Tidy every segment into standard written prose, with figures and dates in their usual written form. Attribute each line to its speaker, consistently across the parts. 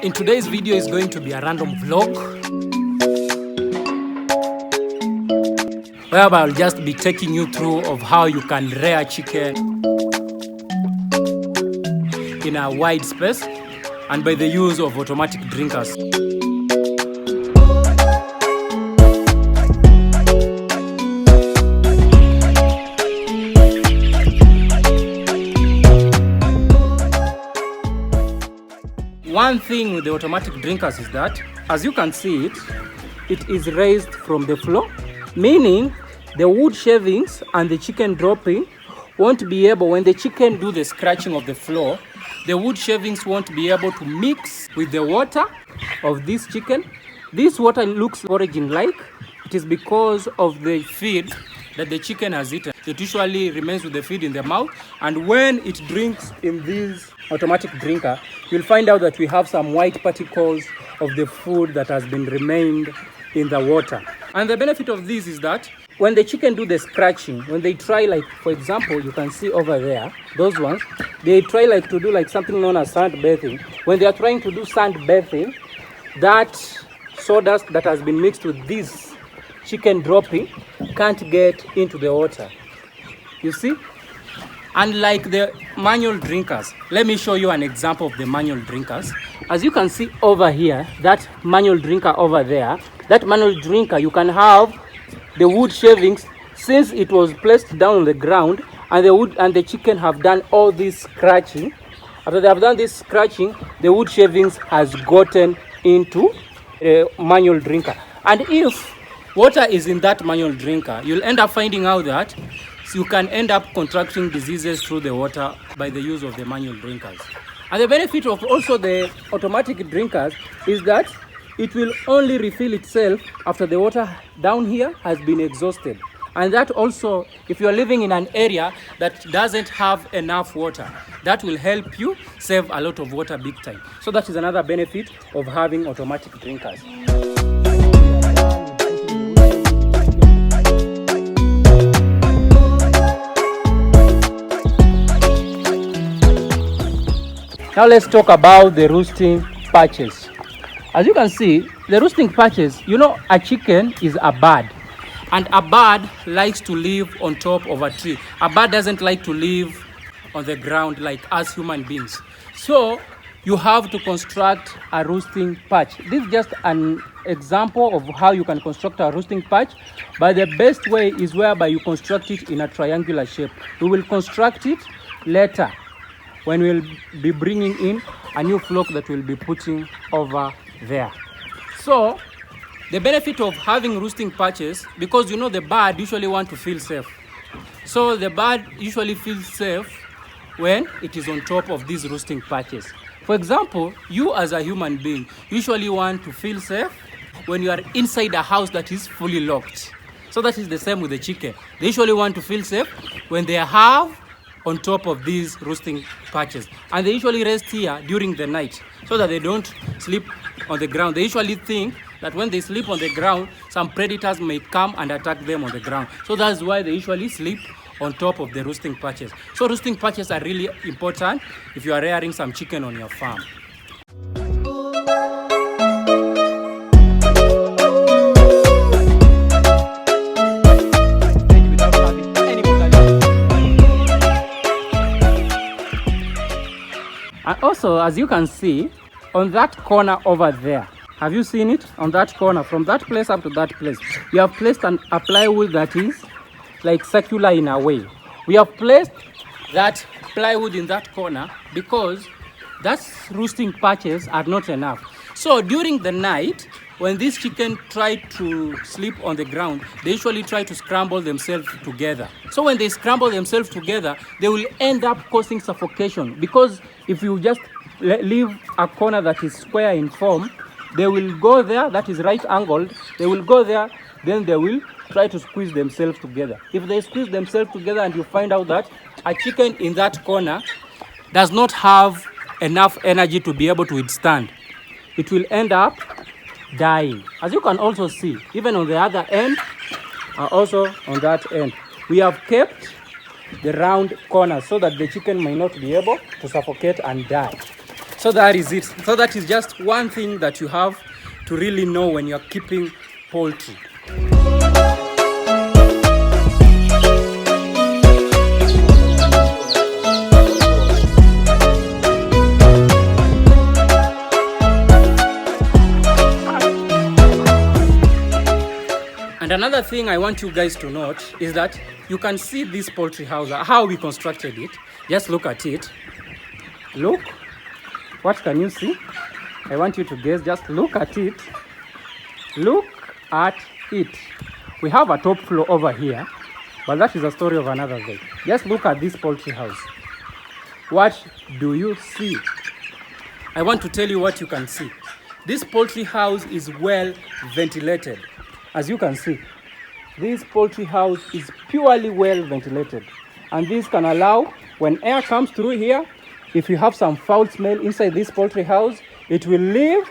Speaker 1: In today's video is going to be a random vlog whereby I'll just be taking you through of how you can rear chicken in a wide space and by the use of automatic drinkers. One thing with the automatic drinkers is that, as you can see it is raised from the floor, meaning the wood shavings and the chicken dropping won't be able, when the chicken do the scratching of the floor, the wood shavings won't be able to mix with the water of this chicken. This water looks origin-like. It is because of the feed that the chicken has eaten. It usually remains with the feed in the mouth, and when it drinks in this automatic drinker, you'll find out that we have some white particles of the food that has been remained in the water. And the benefit of this is that when the chicken do the scratching, when they try, like for example, you can see over there, those ones, they try like to do like something known as sand bathing. When they are trying to do sand bathing, that sawdust that has been mixed with this chicken dropping can't get into the water. You see? Unlike the manual drinkers, let me show you an example of the manual drinkers. As you can see over here, that manual drinker over there, that manual drinker, you can have the wood shavings, since it was placed down on the ground, and the wood and the chicken have done all this scratching. After they have done this scratching, the wood shavings has gotten into a manual drinker. And if water is in that manual drinker, you'll end up finding out that you can end up contracting diseases through the water by the use of the manual drinkers. And the benefit of also the automatic drinkers is that it will only refill itself after the water down here has been exhausted. And that also, if you are living in an area that doesn't have enough water, that will help you save a lot of water big time. So that is another benefit of having automatic drinkers. Now let's talk about the roosting patches. As you can see, the roosting patches, you know, a chicken is a bird, and a bird likes to live on top of a tree. A bird doesn't like to live on the ground like us human beings. So you have to construct a roosting patch. This is just an example of how you can construct a roosting patch, but the best way is whereby you construct it in a triangular shape. We will construct it later when we'll be bringing in a new flock that we'll be putting over there. So the benefit of having roosting patches, because you know the bird usually want to feel safe. So the bird usually feels safe when it is on top of these roosting patches. For example, you as a human being usually want to feel safe when you are inside a house that is fully locked. So that is the same with the chicken. They usually want to feel safe when they have on top of these roosting patches, and they usually rest here during the night so that they don't sleep on the ground. They usually think that when they sleep on the ground, some predators may come and attack them on the ground. So that's why they usually sleep on top of the roosting patches. So roosting patches are really important if you are rearing some chicken on your farm. And also, as you can see, on that corner over there, have you seen it? On that corner, from that place up to that place, we have placed a plywood that is like circular in a way. We have placed that plywood in that corner because that roosting patches are not enough. So during the night, when these chicken try to sleep on the ground, they usually try to scramble themselves together. So when they scramble themselves together, they will end up causing suffocation, because if you just leave a corner that is square in form, they will go there, that is right angled, they will go there, then they will try to squeeze themselves together. If they squeeze themselves together and you find out that a chicken in that corner does not have enough energy to be able to withstand, it will end up dying. As you can also see, even on the other end, also on that end, we have kept the round corners so that the chicken may not be able to suffocate and die. So that is it. So that is just one thing that you have to really know when you're keeping poultry. And another thing I want you guys to note is that you can see this poultry house, how we constructed it. Just look at it. Look. What can you see? I want you to guess. Just look at it. Look at it. We have a top floor over here, but that is a story of another day. Just look at this poultry house. What do you see? I want to tell you what you can see. This poultry house is well ventilated. As you can see, this poultry house is purely well ventilated. And this can allow, when air comes through here, if you have some foul smell inside this poultry house, it will leave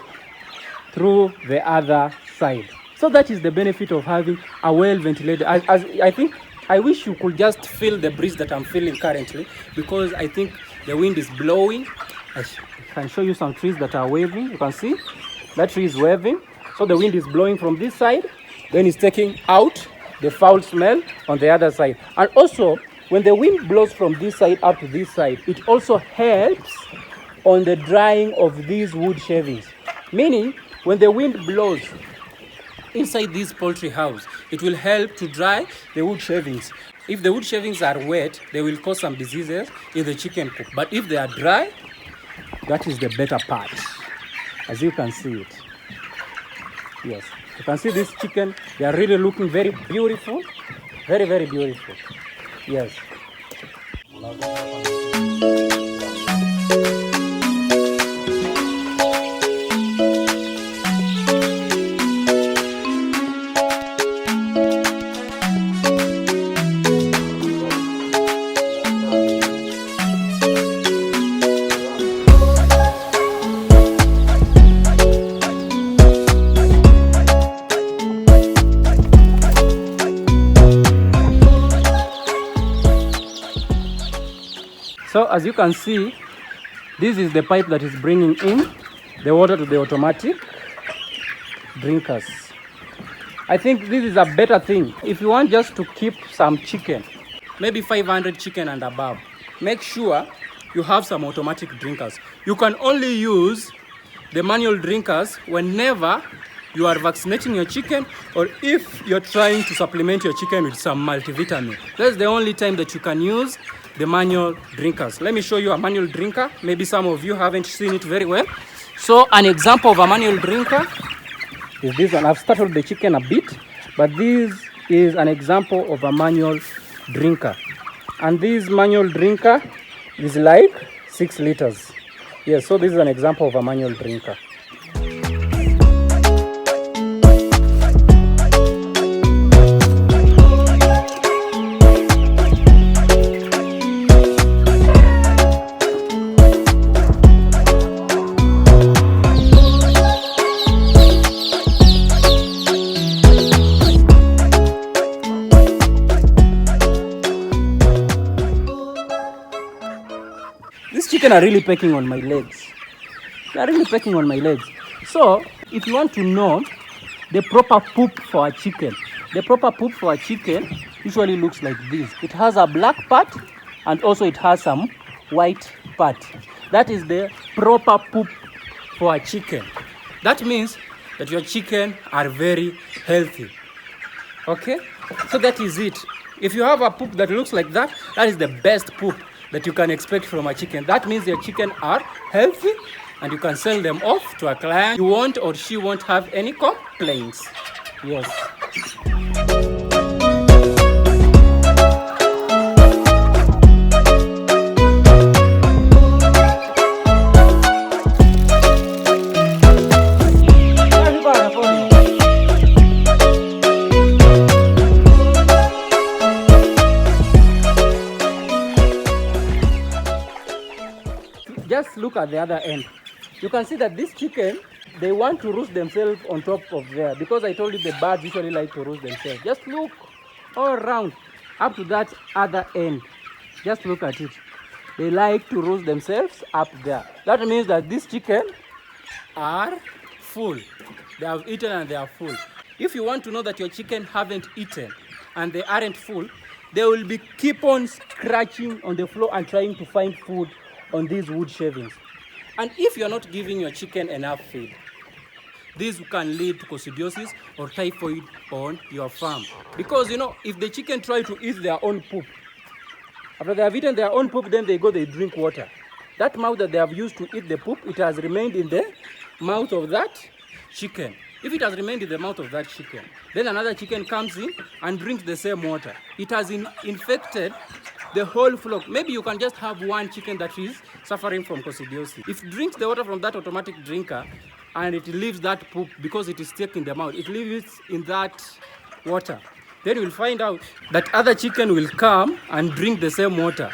Speaker 1: through the other side. So that is the benefit of having a well ventilated. I wish you could just feel the breeze that I'm feeling currently, because I think the wind is blowing. I can show you some trees that are waving. You can see that tree is waving. So the wind is blowing from this side, then it's taking out the foul smell on the other side. And also, when the wind blows from this side up to this side, it also helps on the drying of these wood shavings. Meaning, when the wind blows inside this poultry house, it will help to dry the wood shavings. If the wood shavings are wet, they will cause some diseases in the chicken coop. But if they are dry, that is the better part, as you can see it. Yes, you can see this chicken. They are really looking very beautiful. Very, very beautiful. Yes. So as you can see, this is the pipe that is bringing in the water to the automatic drinkers. I think this is a better thing. If you want just to keep some chicken, maybe 500 chicken and above, make sure you have some automatic drinkers. You can only use the manual drinkers whenever you are vaccinating your chicken, or if you're trying to supplement your chicken with some multivitamin. That's the only time that you can use the manual drinkers. Let me show you a manual drinker. Maybe some of you haven't seen it very well. So an example of a manual drinker is this one. I've startled the chicken a bit, but this is an example of a manual drinker. And this manual drinker is like 6 liters. Yes, so this is an example of a manual drinker. Chicken are really pecking on my legs. They are really pecking on my legs. So, if you want to know the proper poop for a chicken, the proper poop for a chicken usually looks like this. It has a black part and also it has some white part. That is the proper poop for a chicken. That means that your chicken are very healthy. Okay? So that is it. If you have a poop that looks like that, that is the best poop that you can expect from a chicken. That means your chicken are healthy and you can sell them off to a client. You won't or she won't have any complaints. Yes. Just look at the other end. You can see that this chicken, they want to roost themselves on top of there, because I told you the birds usually like to roost themselves. Just look all around up to that other end. Just look at it. they like to roost themselves up there. That means that these chicken are full. They have eaten and they are full. If you want to know that your chicken haven't eaten and they aren't full, they will be keep on scratching on the floor and trying to find food on these wood shavings. And if you're not giving your chicken enough feed, this can lead to coccidiosis or typhoid on your farm. Because if the chicken try to eat their own poop, after they have eaten their own poop, then they drink water. That mouth that they have used to eat the poop, it has remained in the mouth of that chicken. If it has remained in the mouth of that chicken, then another chicken comes in and drinks the same water. It has infected the whole flock. Maybe you can just have one chicken that is suffering from coccidiosis. If it drinks the water from that automatic drinker and it leaves that poop because it is stuck in the mouth, it leaves in that water, then you will find out that other chicken will come and drink the same water.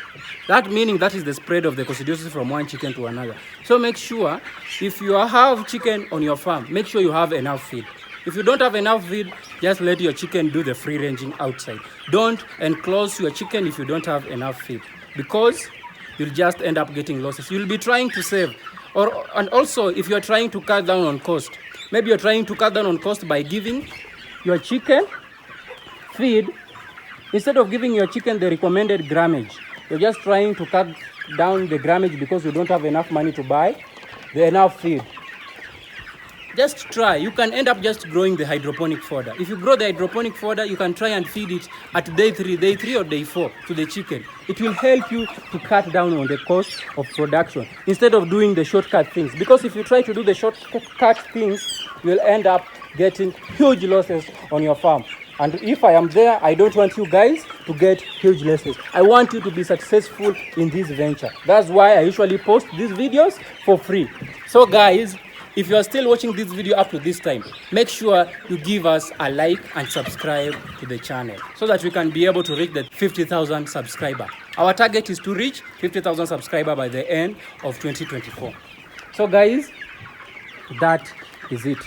Speaker 1: That meaning that is the spread of the coccidiosis from one chicken to another. So make sure if you have chicken on your farm, make sure you have enough feed. If you don't have enough feed, just let your chicken do the free ranging outside. Don't enclose your chicken if you don't have enough feed, because you'll just end up getting losses. You'll be trying to save. And also, if you're trying to cut down on cost, maybe you're trying to cut down on cost by giving your chicken feed. Instead of giving your chicken the recommended grammage, you're just trying to cut down the grammage because you don't have enough money to buy the enough feed. Just try. You can end up just growing the hydroponic fodder. If you grow the hydroponic fodder, you can try and feed it at day 3 or day 4 to the chicken. It will help you to cut down on the cost of production instead of doing the shortcut things. Because if you try to do the shortcut things, you'll end up getting huge losses on your farm. And if I am there, I don't want you guys to get huge losses. I want you to be successful in this venture. That's why I usually post these videos for free. So guys, if you are still watching this video up to this time, make sure you give us a like and subscribe to the channel so that we can be able to reach the 50,000 subscriber. Our target is to reach 50,000 subscriber by the end of 2024. So guys, that is it.